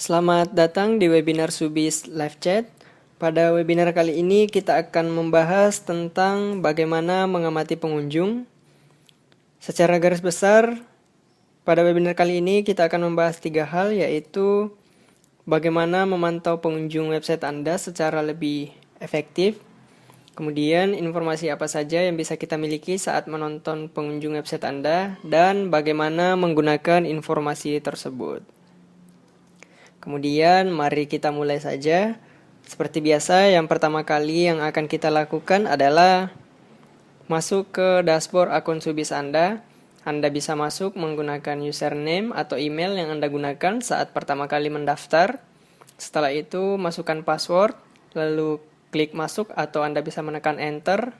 Selamat datang di webinar Subis Live Chat. Pada webinar kali ini kita akan membahas tentang bagaimana mengamati pengunjung. Secara garis besar, pada webinar kali ini kita akan membahas 3 hal, yaitu bagaimana memantau pengunjung website Anda secara lebih efektif, kemudian informasi apa saja yang bisa kita miliki saat menonton pengunjung website Anda, dan bagaimana menggunakan informasi tersebut. Kemudian mari kita mulai saja. Seperti biasa, yang pertama kali yang akan kita lakukan adalah masuk ke dashboard akun Subis Anda. Anda bisa masuk menggunakan username atau email yang Anda gunakan saat pertama kali mendaftar. Setelah itu masukkan password, lalu klik masuk atau Anda bisa menekan enter.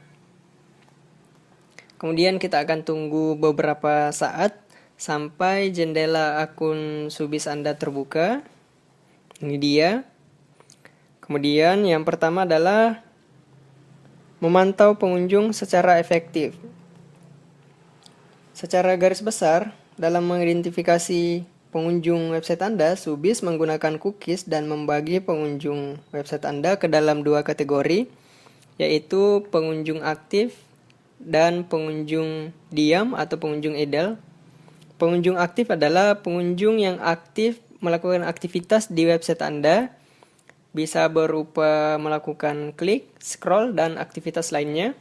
Kemudian kita akan tunggu beberapa saat sampai jendela akun Subis Anda terbuka. Ini dia. Kemudian yang pertama adalah memantau pengunjung secara efektif. Secara garis besar, dalam mengidentifikasi pengunjung website Anda, Subis menggunakan cookies dan membagi pengunjung website Anda ke dalam 2 kategori, yaitu pengunjung aktif dan pengunjung diam atau pengunjung idle. Pengunjung aktif adalah pengunjung yang aktif melakukan aktivitas di website Anda, bisa berupa melakukan klik, scroll, dan aktivitas lainnya.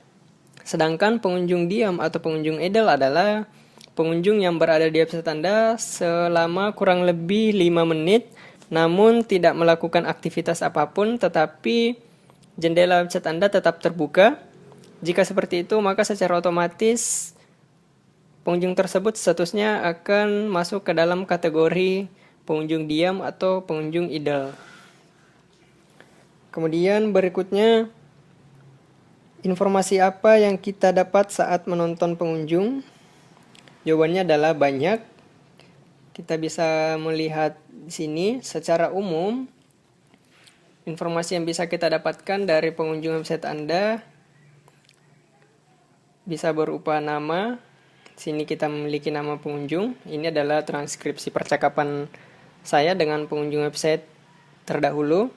Sedangkan pengunjung diam atau pengunjung idle adalah pengunjung yang berada di website Anda selama kurang lebih 5 menit, namun tidak melakukan aktivitas apapun, tetapi jendela website Anda tetap terbuka. Jika seperti itu, maka secara otomatis pengunjung tersebut statusnya akan masuk ke dalam kategori pengunjung diam atau pengunjung idle. Kemudian berikutnya, informasi apa yang kita dapat saat menonton pengunjung? Jawabannya adalah banyak. Kita bisa melihat di sini secara umum informasi yang bisa kita dapatkan dari pengunjung website Anda bisa berupa nama. Sini kita memiliki nama pengunjung. Ini adalah transkripsi percakapan saya dengan pengunjung website terdahulu.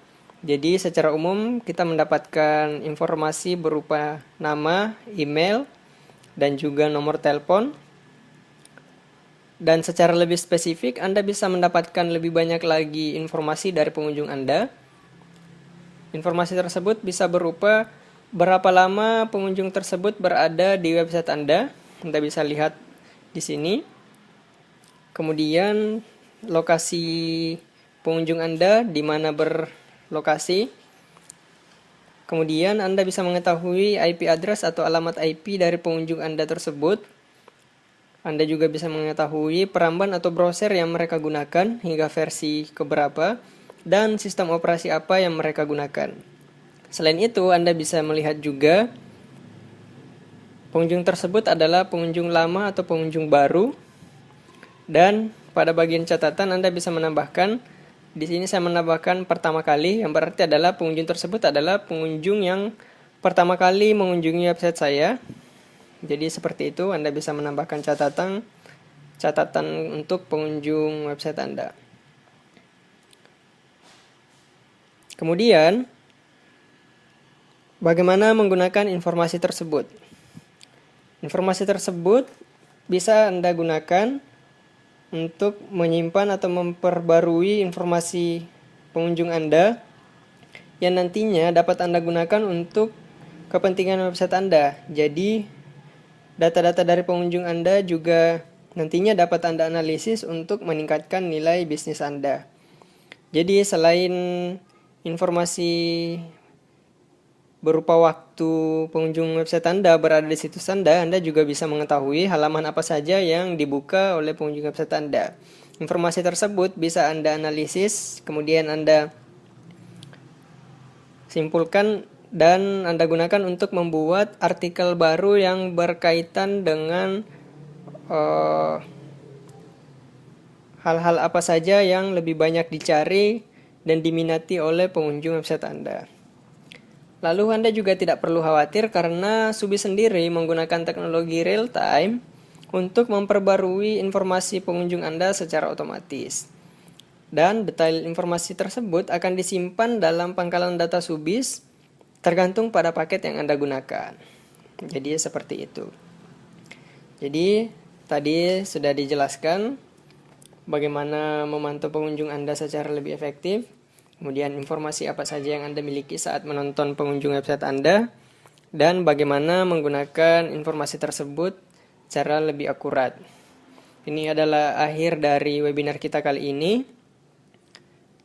Jadi secara umum kita mendapatkan informasi berupa nama, email, dan juga nomor telepon. Dan secara lebih spesifik, Anda bisa mendapatkan lebih banyak lagi informasi dari pengunjung Anda. Informasi tersebut bisa berupa berapa lama pengunjung tersebut berada di website Anda. Anda bisa lihat di sini. Kemudian lokasi pengunjung Anda di mana berlokasi. Kemudian Anda bisa mengetahui IP address atau alamat IP dari pengunjung Anda tersebut. Anda juga bisa mengetahui peramban atau browser yang mereka gunakan hingga versi keberapa dan sistem operasi apa yang mereka gunakan. Selain itu, Anda bisa melihat juga pengunjung tersebut adalah pengunjung lama atau pengunjung baru. Dan pada bagian catatan Anda bisa menambahkan, di sini saya menambahkan pertama kali, yang berarti adalah pengunjung tersebut adalah pengunjung yang pertama kali mengunjungi website saya. Jadi seperti itu, Anda bisa menambahkan catatan untuk pengunjung website Anda. Kemudian, bagaimana menggunakan informasi tersebut? Informasi tersebut bisa Anda gunakan untuk menyimpan atau memperbarui informasi pengunjung Anda yang nantinya dapat Anda gunakan untuk kepentingan website Anda. Jadi, data-data dari pengunjung Anda juga nantinya dapat Anda analisis untuk meningkatkan nilai bisnis Anda. Jadi, selain informasi berupa waktu pengunjung website Anda berada di situs Anda juga bisa mengetahui halaman apa saja yang dibuka oleh pengunjung website Anda. Informasi tersebut bisa Anda analisis, kemudian Anda simpulkan dan Anda gunakan untuk membuat artikel baru yang berkaitan dengan hal-hal apa saja yang lebih banyak dicari dan diminati oleh pengunjung website Anda. Lalu Anda juga tidak perlu khawatir karena Subis sendiri menggunakan teknologi real time untuk memperbarui informasi pengunjung Anda secara otomatis. Dan detail informasi tersebut akan disimpan dalam pangkalan data Subis tergantung pada paket yang Anda gunakan. Jadi seperti itu. Jadi tadi sudah dijelaskan bagaimana memantau pengunjung Anda secara lebih efektif, kemudian informasi apa saja yang Anda miliki saat menonton pengunjung website Anda, dan bagaimana menggunakan informasi tersebut secara lebih akurat. Ini adalah akhir dari webinar kita kali ini.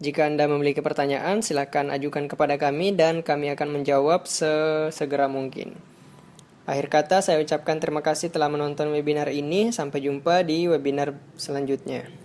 Jika Anda memiliki pertanyaan, silakan ajukan kepada kami dan kami akan menjawab sesegera mungkin. Akhir kata, saya ucapkan terima kasih telah menonton webinar ini. Sampai jumpa di webinar selanjutnya.